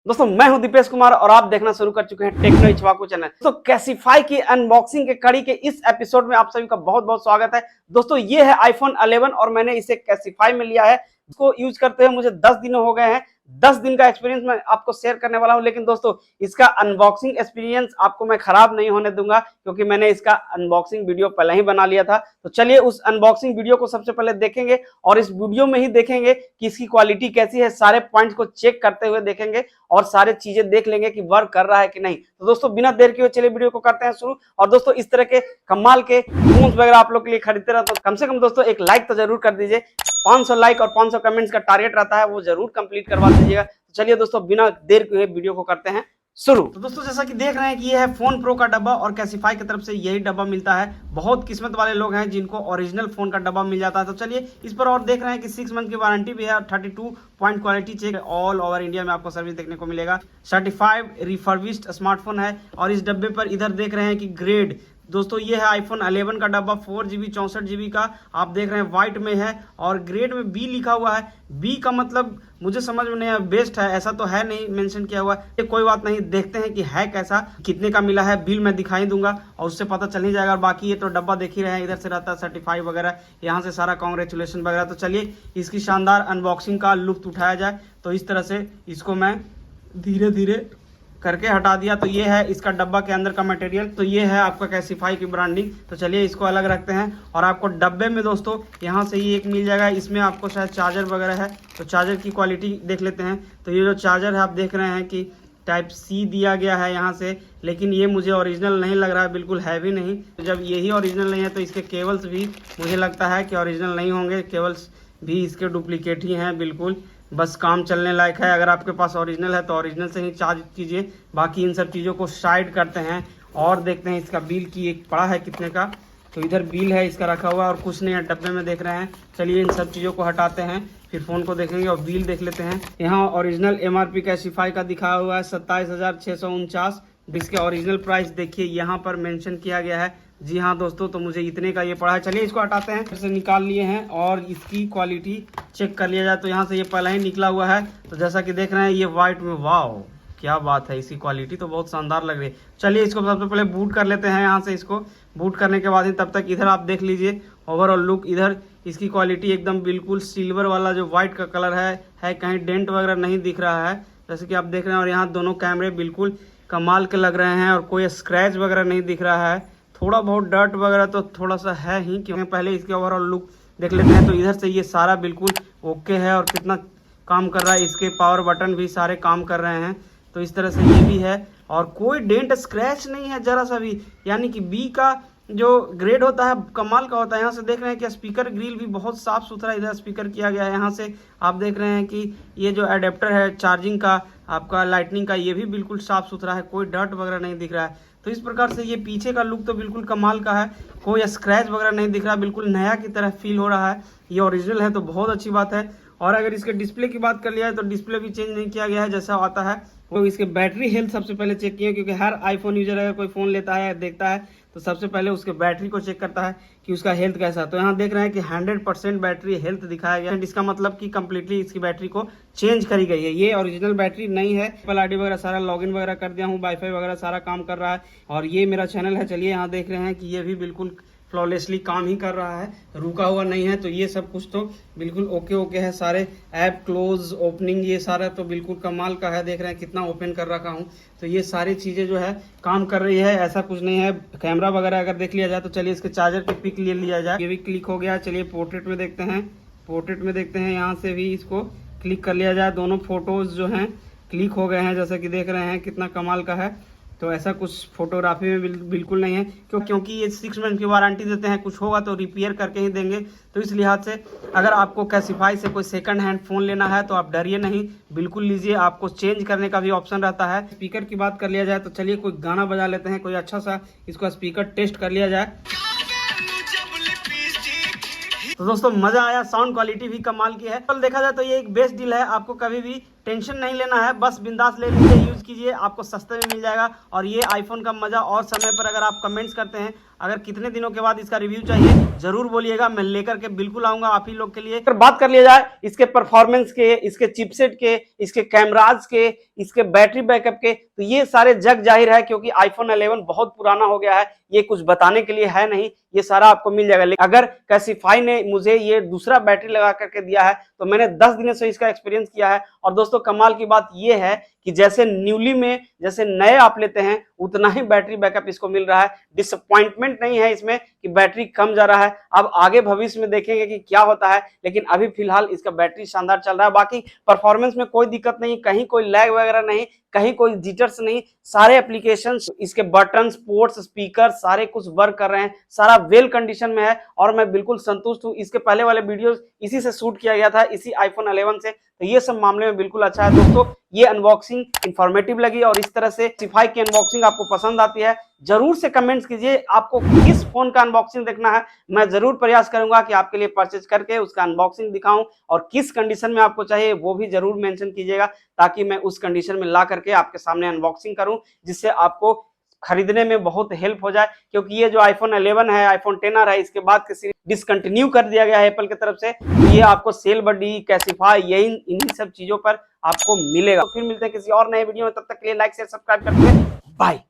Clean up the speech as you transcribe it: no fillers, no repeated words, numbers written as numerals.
दोस्तों मैं हूं दीपेश कुमार और आप देखना शुरू कर चुके हैं टेक्नो इचवाकू चैनल। दोस्तों कैसीफाई की अनबॉक्सिंग के कड़ी के इस एपिसोड में आप सभी का बहुत बहुत स्वागत है। दोस्तों ये है आईफोन 11 और मैंने इसे कैसीफाई में लिया है। इसको यूज करते हुए मुझे 10 दिन हो गए हैं। 10 दिन का एक्सपीरियंस मैं आपको शेयर करने वाला हूं, लेकिन दोस्तों इसका अनबॉक्सिंग एक्सपीरियंस आपको मैं खराब नहीं होने दूंगा क्योंकि मैंने इसका अनबॉक्सिंग वीडियो पहले ही बना लिया था। तो चलिए उस अनबॉक्सिंग वीडियो को सबसे पहले देखेंगे और इस वीडियो में ही देखेंगे कि इसकी क्वालिटी कैसी है। सारे पॉइंट्स को चेक करते हुए देखेंगे और सारे चीजें देख लेंगे कि वर्क कर रहा है कि नहीं। तो दोस्तों बिना देर किए चलिए वीडियो को करते हैं शुरू। और दोस्तों इस तरह के कमाल के फोन्स वगैरह आप लोग के लिए खरीदते रहो तो कम से कम दोस्तों एक लाइक तो जरूर कर दीजिए। 500 लाइक और 500 कमेंट्स का टारगेट रहता है, वो जरूर कंप्लीट करवा दीजिएगा। तो चलिए दोस्तों बिना देर किए वीडियो को करते हैं शुरू। तो दोस्तों जैसा कि देख रहे हैं कि ये है फोन प्रो का डब्बा और कैसीफाई की तरफ से यही डब्बा मिलता है। बहुत किस्मत वाले लोग हैं जिनको ओरिजिनल फोन का डब्बा मिल जाता है। तो चलिए इस पर और देख रहे हैं कि 6 मंथ की वारंटी भी है और 32 point quality check all over India में आपको सर्विस देखने को मिलेगा। सर्टिफाइड रिफर्बिश्ड स्मार्टफोन है और इस डब्बे पर इधर देख रहे हैं कि ग्रेड। दोस्तों ये है आईफोन 11 का डब्बा 4GB 64GB का, आप देख रहे हैं व्हाइट में है और ग्रेड में बी लिखा हुआ है। बी का मतलब मुझे समझ में नहीं आया, बेस्ट है ऐसा तो है नहीं मेंशन किया हुआ है। कोई बात नहीं, देखते हैं कि है कैसा, कितने का मिला है। बिल मैं दिखाई दूंगा और उससे पता चल ही जाएगा। और बाकी ये तो डब्बा देख ही रहे हैं, इधर से रहता है सर्टिफाई वगैरह, यहाँ से सारा कांग्रेचुलेशन वगैरह। तो चलिए इसकी शानदार अनबॉक्सिंग का लुत्फ उठाया जाए। तो इस तरह से इसको मैं धीरे धीरे करके हटा दिया। तो ये है इसका डब्बा के अंदर का मटेरियल। तो ये है आपका कैसीफाई की ब्रांडिंग। तो चलिए इसको अलग रखते हैं और आपको डब्बे में दोस्तों यहाँ से ही एक मिल जाएगा। इसमें आपको शायद चार्जर वगैरह है, तो चार्जर की क्वालिटी देख लेते हैं। तो ये जो चार्जर है आप देख रहे हैं कि टाइप सी दिया गया है यहाँ से, लेकिन ये मुझे ओरिजिनल नहीं लग रहा है, बिल्कुल हैवी नहीं। तो जब यही ओरिजिनल नहीं है तो इसके केबल्स भी मुझे लगता है कि ओरिजिनल नहीं होंगे। केबल्स भी इसके डुप्लीकेट ही हैं, बिल्कुल बस काम चलने लायक है। अगर आपके पास ओरिजिनल है तो ओरिजिनल से ही चार्ज कीजिए। बाकी इन सब चीज़ों को साइड करते हैं और देखते हैं इसका बिल की एक पड़ा है कितने का। तो इधर बिल है इसका रखा हुआ और कुछ नहीं है डब्बे में देख रहे हैं। चलिए इन सब चीज़ों को हटाते हैं, फिर फ़ोन को देखेंगे और बिल देख लेते हैं। यहाँ ओरिजिनल MRP कैसीफाई का दिखा हुआ है 27,649। इसके ओरिजिनल प्राइस देखिए यहाँ पर मेंशन किया गया है। जी हाँ दोस्तों, तो मुझे इतने का ये पड़ा है। चलिए इसको हटाते हैं, फिर से निकाल लिए हैं और इसकी क्वालिटी चेक कर लिया जाए। तो यहाँ से ये पहले ही निकला हुआ है। तो जैसा कि देख रहे हैं ये वाइट में, वाओ क्या बात है, इसकी क्वालिटी तो बहुत शानदार लग रही है। चलिए इसको सबसे पहले बूट कर लेते हैं। यहाँ से इसको बूट करने के बाद ही तब तक इधर आप देख लीजिए ओवरऑल लुक। इधर इसकी क्वालिटी एकदम बिल्कुल सिल्वर वाला जो व्हाइट का कलर है कहीं डेंट वगैरह नहीं दिख रहा है जैसे कि आप देख रहे हैं। और यहाँ दोनों कैमरे बिल्कुल कमाल के लग रहे हैं और कोई स्क्रैच वगैरह नहीं दिख रहा है। थोड़ा बहुत डर्ट वगैरह तो थोड़ा सा है ही, क्योंकि पहले इसके ओवरऑल लुक देख लेते हैं। तो इधर से ये सारा बिल्कुल ओके है और कितना काम कर रहा है। इसके पावर बटन भी सारे काम कर रहे हैं। तो इस तरह से ये भी है और कोई डेंट स्क्रैच नहीं है जरा सा भी। यानी कि बी का जो ग्रेड होता है कमाल का होता है। यहाँ से देख रहे हैं कि स्पीकर ग्रिल भी बहुत साफ सुथरा इधर स्पीकर किया गया है। यहाँ से आप देख रहे हैं कि ये जो एडेप्टर है चार्जिंग का आपका लाइटनिंग का, ये भी बिल्कुल साफ सुथरा है, कोई डर्ट वगैरह नहीं दिख रहा है। तो इस प्रकार से ये पीछे का लुक तो बिल्कुल कमाल का है, कोई स्क्रैच वगैरह नहीं दिख रहा, बिल्कुल नया की तरह फील हो रहा है। ये ओरिजिनल है तो बहुत अच्छी बात है। और अगर इसके डिस्प्ले की बात कर लिया है तो डिस्प्ले भी चेंज नहीं किया गया है जैसा आता है। वो इसके बैटरी हेल्थ सबसे पहले चेक किया, क्योंकि हर आईफोन यूजर अगर कोई फ़ोन लेता है देखता है तो सबसे पहले उसके बैटरी को चेक करता है कि उसका हेल्थ कैसा है। तो यहाँ देख रहे हैं कि 100% बैटरी हेल्थ दिखाया गया है। इसका मतलब कि कम्प्लीटली इसकी बैटरी को चेंज करी गई है, ये ओरिजिनल बैटरी नहीं है। एप्पल आईडी वगैरह सारा लॉगिन वगैरह कर दिया हूँ, वाईफाई वगैरह सारा काम कर रहा है और ये मेरा चैनल है। चलिए यहाँ देख रहे हैं कि ये भी बिल्कुल फ्लॉलेसली काम ही कर रहा है, रुका हुआ नहीं है। तो ये सब कुछ तो बिल्कुल ओके है। सारे ऐप क्लोज ओपनिंग ये सारा तो बिल्कुल कमाल का है। देख रहे हैं कितना ओपन कर रखा हूँ। तो ये सारी चीज़ें जो है काम कर रही है, ऐसा कुछ नहीं है। कैमरा वगैरह अगर देख लिया जाए तो चलिए इसके चार्जर की पिक ले लिया जाए। ये भी क्लिक हो गया। चलिए पोर्ट्रेट में देखते हैं, यहाँ से भी इसको क्लिक कर लिया जाए। दोनों फोटोज़ जो हैं क्लिक हो गए हैं, जैसा कि देख रहे हैं कितना कमाल का है। तो ऐसा कुछ फोटोग्राफी में बिल्कुल नहीं है, क्योंकि ये 6 मंथ की वारंटी देते हैं। कुछ होगा तो रिपेयर करके ही देंगे। तो इस लिहाज से अगर आपको कैसीफाई से कोई सेकंड हैंड फ़ोन लेना है तो आप डरिए नहीं, बिल्कुल लीजिए। आपको चेंज करने का भी ऑप्शन रहता है। स्पीकर की बात कर लिया जाए तो चलिए कोई गाना बजा लेते हैं, कोई अच्छा सा इसको स्पीकर टेस्ट कर लिया जाए। तो दोस्तों मज़ा आया, साउंड क्वालिटी भी कमाल की है। तो देखा जाए तो ये एक बेस्ट डील है। आपको कभी भी टेंशन नहीं लेना है, बस बिंदास ले लीजिए, यूज कीजिए, आपको सस्ते में मिल जाएगा। और ये आईफोन का मजा और समय पर अगर आप कमेंट्स करते हैं, अगर कितने दिनों के बाद इसका रिव्यू चाहिए जरूर बोलिएगा, मैं लेकर के बिल्कुल आऊंगा आप ही लोग के लिए। अगर बात कर लिया जाए इसके परफॉर्मेंस के, इसके चिपसेट के, इसके कैमराज के, इसके बैटरी बैकअप के, तो ये सारे जग जाहिर है, क्योंकि आईफोन 11 बहुत पुराना हो गया है, ये कुछ बताने के लिए है नहीं, ये सारा आपको मिल जाएगा। लेकिन अगर कैसीफाई ने मुझे ये दूसरा बैटरी लगा करके दिया है तो मैंने 10 दिनों से इसका एक्सपीरियंस किया है। और दोस्तों कमाल की बात ये है कि जैसे न्यूली में जैसे नए आप लेते हैं उतना ही बैटरी बैकअप इसको मिल रहा है। डिसअपॉइंटमेंट नहीं है इसमें कि बैटरी कम जा रहा है, अब आगे भविष्य में देखेंगे कि क्या होता है, लेकिन अभी फिलहाल इसका बैटरी शानदार चल रहा है। बाकी परफॉर्मेंस में कोई दिक्कत नहीं, कहीं कोई लैग वगैरह नहीं, कहीं कोई जिटर्स नहीं, सारे एप्लीकेशंस, इसके बटन्स, पोर्ट्स, स्पीकर सारे कुछ वर्क कर रहे हैं, सारा वेल कंडीशन में है और मैं बिल्कुल संतुष्ट हूं। इसके पहले वाले वीडियोस इसी से शूट किया गया था, इसी आईफोन 11 से, तो ये सब मामले में बिल्कुल अच्छा है। दोस्तों ये अनबॉक्सिंग इंफॉर्मेटिव लगी और इस तरह से कैसीफाई की अनबॉक्सिंग आपको पसंद आती है जरूर से कमेंट्स कीजिए आपको किस फोन का अनबॉक्सिंग देखना है, मैं जरूर प्रयास करूंगा कि आपके लिए परचेज करके उसका अनबॉक्सिंग दिखाऊं, और किस कंडीशन में आपको चाहिए वो भी जरूर मेंशन कीजिएगा ताकि मैं उस कंडीशन में ला करके आपके सामने अनबॉक्सिंग करूं, जिससे आपको खरीदने में बहुत हेल्प हो जाए। क्योंकि ये जो आईफोन 11 है, आईफोन 10 है, इसके बाद के सीरीज डिसकंटिन्यू कर दिया गया है एप्पल की तरफ से, तो ये आपको सेल बडी, कैसीफाई, यही इन्हीं सब चीजों पर आपको मिलेगा। तो फिर मिलते हैं किसी और नए वीडियो में, तब तक के लिए लाइक शेयर सब्सक्राइब करते हैं, बाय।